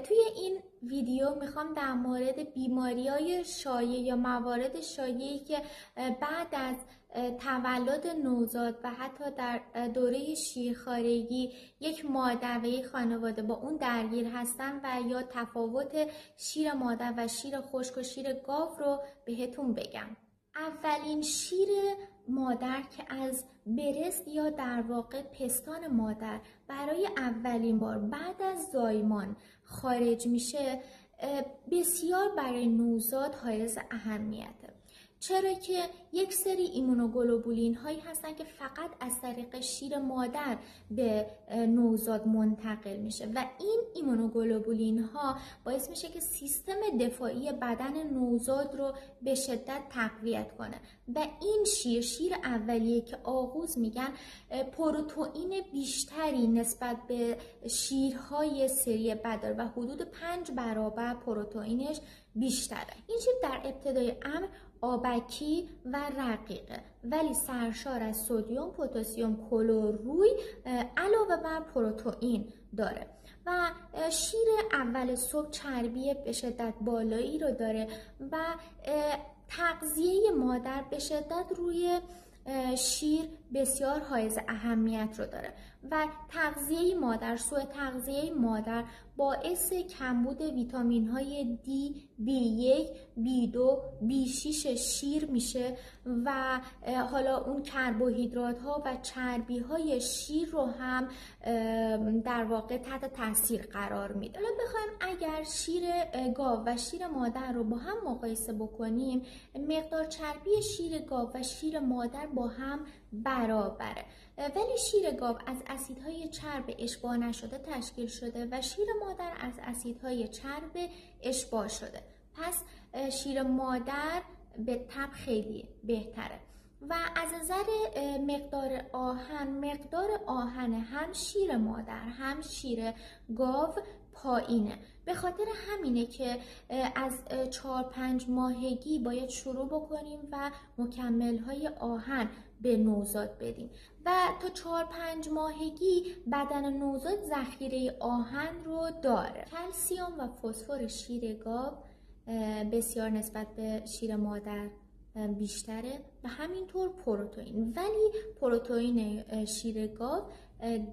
توی این ویدیو میخوام در مورد بیماری‌های شایع یا موارد شایعی که بعد از تولد نوزاد و حتی در دوره شیرخوارگی یک مادر و یک خانواده با اون درگیر هستن و یا تفاوت شیر مادر و شیر خشک و شیر گاو رو بهتون بگم. اولین شیر مادر که از برست یا در واقع پستان مادر برای اولین بار بعد از زایمان خارج میشه بسیار برای نوزاد حائز اهمیته. چرا که یک سری ایمونوگلوبولین هایی هستن که فقط از طریق شیر مادر به نوزاد منتقل میشه و این ایمونوگلوبولین ها باعث میشه که سیستم دفاعی بدن نوزاد رو به شدت تقویت کنه و این شیر اولیه که آغوز میگن پروتئین بیشتری نسبت به شیرهای سری بعد داره و حدود 5 برابر پروتئینش بیشتره. این شیر در ابتدای امر آبکی و رقیقه ولی سرشار از سدیم، پتاسیم کلوروی علاوه بر پروتئین داره و شیر اول صبح چربی به شدت بالایی رو داره و تغذیه مادر به شدت روی شیر بسیار حائز اهمیت رو داره و تغذیه مادر، سوء تغذیه مادر باعث کمبود ویتامین های D، B1، B2، B6 شیر میشه و حالا اون کربوهیدرات ها و چربی های شیر رو هم در واقع تحت تاثیر قرار میده. حالا بخوایم اگر شیر گاو و شیر مادر رو با هم مقایسه بکنیم، مقدار چربی شیر گاو و شیر مادر با هم برابره ولی شیر گاو از اسیدهای چرب اشباع نشده تشکیل شده و شیر مادر از اسیدهای چرب اشباع شده. پس شیر مادر به طب خیلی بهتره و از نظر مقدار آهن هم شیر مادر هم شیر گاو پایینه. به خاطر همینه که از 4-5 ماهگی باید شروع بکنیم و مکمل‌های آهن به نوزاد بدیم و تا 4-5 ماهگی بدن نوزاد ذخیره آهن رو داره. کلسیم و فسفر شیر گاو بسیار نسبت به شیر مادر بیشتره و همینطور پروتئین، ولی پروتئین شیر گاو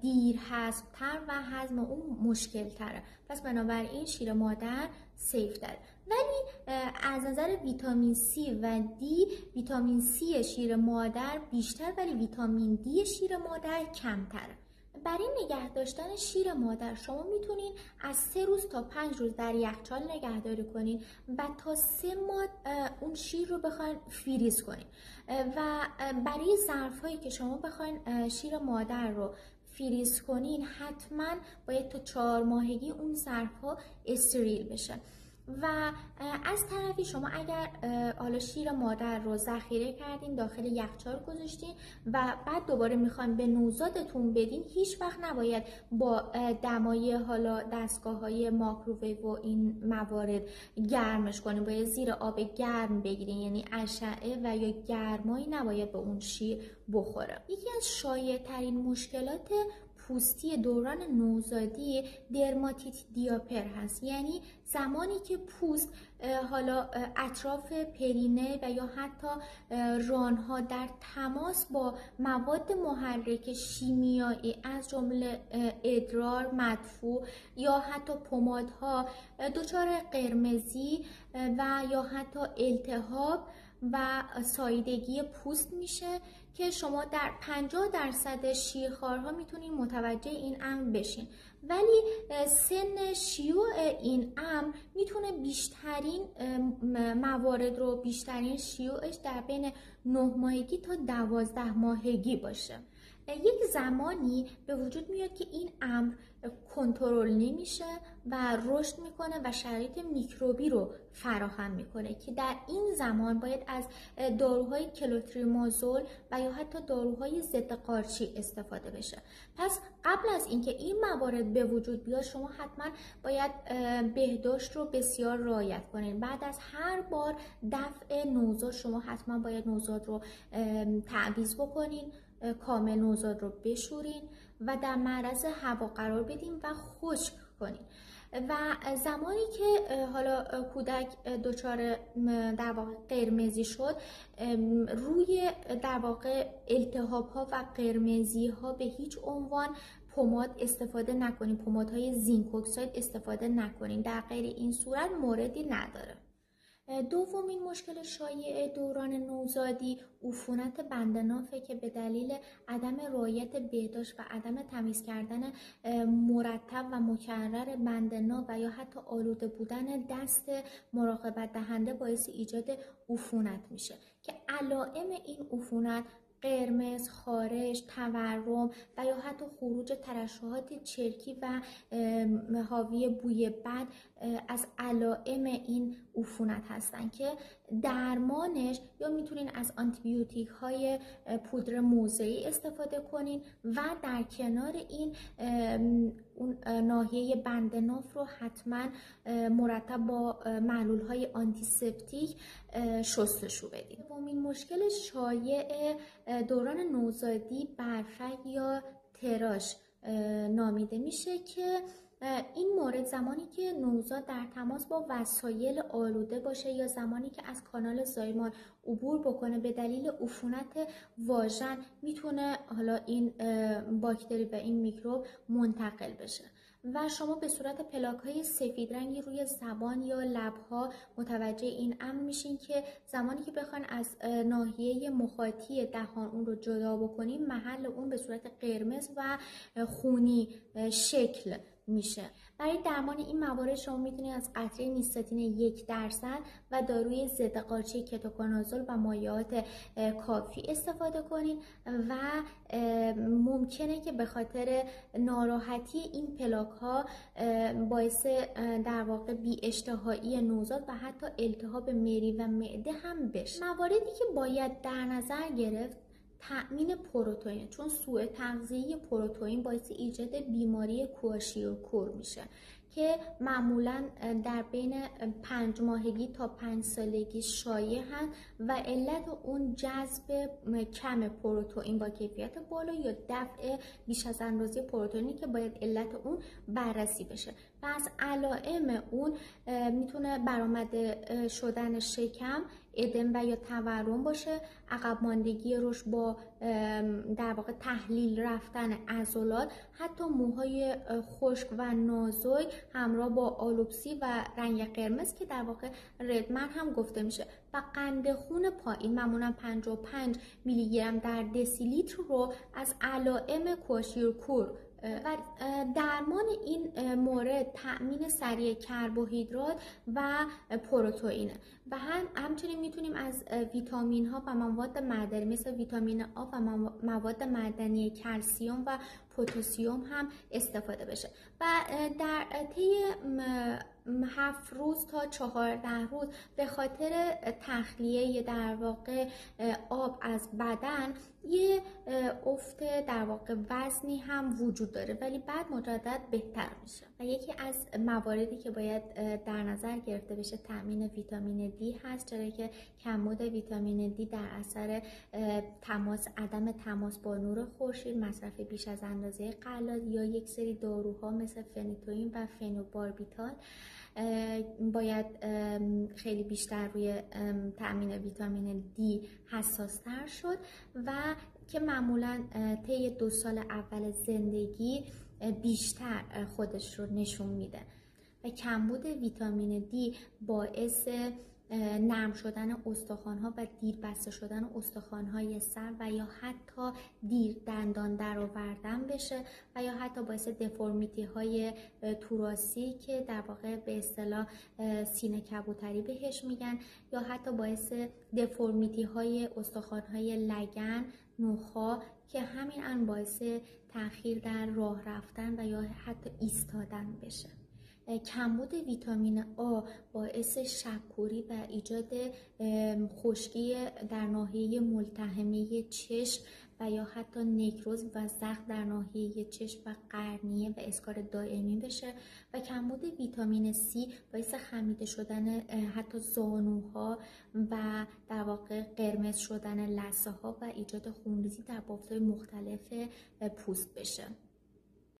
دیر هضم‌تر و هضم اون مشکل تره، پس بنابراین شیر مادر سیف داره. ولی از نظر ویتامین C و D، ویتامین C شیر مادر بیشتر ولی ویتامین D شیر مادر کمتره. برای نگه داشتن شیر مادر شما میتونین از 3 روز تا 5 روز در یخچال نگهداری کنین و تا 3 ماه اون شیر رو بخواین فریز کنین و برای ظرف هایی که شما بخواین شیر مادر رو فریز کنین حتما باید تا 4 ماهگی اون ظرف ها استریل بشه و از طرفی شما اگر حالا شیر مادر رو ذخیره کردین داخل یخچال گذاشتین و بعد دوباره میخواین به نوزادتون بدین، هیچ وقت نباید با دمای حالا دستگاه‌های مایکروویو و این موارد گرمش کنین، باید زیر آب گرم بگیرین، یعنی اشعه و یا گرمایی نباید به اون شیر بخوره. یکی از شایع ترین مشکلات پوستی دوران نوزادی درماتیت دیاپر هست، یعنی زمانی که پوست حالا اطراف پرینه و یا حتی رانها در تماس با مواد محرک شیمیایی از جمله ادرار، مدفوع یا حتی پمادها دچار قرمزی و یا حتی التهاب و ساییدگی پوست میشه که شما در 50% شیرخوارها میتونین متوجه این امر بشین، ولی سن شیوع این امر میتونه بیشترین موارد رو، بیشترین شیوعش در بین 9 ماهگی تا 12 ماهگی باشه. یک زمانی به وجود میاد که این امر کنترل نمیشه و رشد میکنه و شرایط میکروبی رو فراهم میکنه که در این زمان باید از داروهای کلوتریمازول و یا حتی داروهای ضد قارچی استفاده بشه. پس قبل از اینکه این موارد به وجود بیاد شما حتما باید بهداشت رو بسیار رعایت کنین. بعد از هر بار دفع نوزاد شما حتما باید نوزاد رو تعویض بکنین، کامل نوزاد رو بشورین و در معرض هوا قرار بدین و خشک کنین. و زمانی که حالا کودک دچار در واقع قرمزی شد، روی در واقع التهاب ها و قرمزی ها به هیچ عنوان پماد استفاده نکنین، پمادهای زینک اکساید استفاده نکنین، در غیر این صورت موردی نداره. دومین مشکل شایع دوران نوزادی عفونت بند نافه که به دلیل عدم رعایت بهداشت و عدم تمیز کردن مرتب و مکرر بند ناف و یا حتی آلوده بودن دست مراقبت دهنده باعث ایجاد عفونت میشه که علائم این عفونت قرمز، خارش، تورم و یا حتی خروج ترشحات چرکی و حاوی بوی بد از علائم این عفونت هستن که درمانش یا میتونین از آنتیبیوتیک های پودر موضعی استفاده کنین و در کنار این اون ناحیه بند ناف رو حتما مرتب با محلول های آنتیسپتیک شستشو بدین. دومین مشکل شایع دوران نوزادی برفک یا تراش نامیده میشه که این مورد زمانی که نوزاد در تماس با وسایل آلوده باشه یا زمانی که از کانال زایمان عبور بکنه به دلیل عفونت واژن میتونه حالا این باکتری و این میکروب منتقل بشه و شما به صورت پلاک‌های سفید رنگی روی زبان یا لب‌ها متوجه این امر میشین که زمانی که بخوان از ناحیه مخاطی دهان اون رو جدا بکنین، محل اون به صورت قرمز و خونی شکل میشه. برای درمان این موارد شما میتونید از قطره نیستاتین 1% و داروی ضد قارچی کتوکونازول و مایعات کافی استفاده کنین و ممکنه که به خاطر ناراحتی این پلاک ها باعث در واقع بی اشتهایی نوزاد و حتی التهاب مری و معده هم بشه. مواردی که باید در نظر گرفت تأمین پروتئین، چون سوء تغذیه پروتئین باعث ایجاد بیماری کواشیورکور میشه که معمولا در بین 5 ماهگی تا 5 سالگی شایع هست و علت اون جذب کم پروتئین با کیفیت بالا یا دفع بیش از اندازه پروتئینی که باید علت اون بررسی بشه. پس علائم اون میتونه برآمده شدن شکم، ادم و یا تورم باشه، عقب ماندگی رشد با در واقع تحلیل رفتن عضلات، حتی موهای خشک و نازک همراه با آلوپسی و رنگ قرمز که در واقع ردمر هم گفته میشه و قند خون پایین معمولا 55 میلی گرم در دسیلیتر رو از علائم کواشیورکور و درمان این مورد تأمین سریع کربوهیدرات و پروتئینه و همچنین میتونیم از ویتامین ها و مواد معدنی مثل ویتامین آ و مواد معدنی کلسیم و پتاسیم هم استفاده بشه و در طی 7 روز تا 14 روز به خاطر تخلیه در واقع آب از بدن یه افت در واقع وزنی هم وجود داره ولی بعد مجدد بهتر میشه و یکی از مواردی که باید در نظر گرفته بشه تامین ویتامین دی هست، چرا که کمبود ویتامین دی در اثر عدم تماس با نور خورشید، مصرف بیش از اندازه غلات یا یک سری داروها مثل فنیتوئین و فنوباربیتال باید خیلی بیشتر روی تأمین ویتامین دی حساس تر شد و که معمولا طی 2 سال اول زندگی بیشتر خودش رو نشون میده و کمبود ویتامین دی باعث نرم شدن استخوان‌ها و دیر بسته شدن استخوان‌های سر و یا حتی دیر دندان درآوردن بشه و یا حتی باعث دفرمیتی‌های توراسی که در واقع به اصطلاح سینه کبوتری بهش میگن یا حتی باعث دفرمیتی‌های استخوان‌های لگن، نخاع که همین باعث تأخیر در راه رفتن و یا حتی ایستادن بشه. کمبود ویتامین آ باعث شبکوری و ایجاد خشکی در ناحیه ملتحمه چشم و یا حتی نکروز و زخم در ناحیه چشم و قرنیه و اسکار دائمی بشه و کمبود ویتامین سی باعث خمیده شدن حتی زانوها و در واقع قرمز شدن لثه ها و ایجاد خونریزی در بافت‌های مختلف پوست بشه.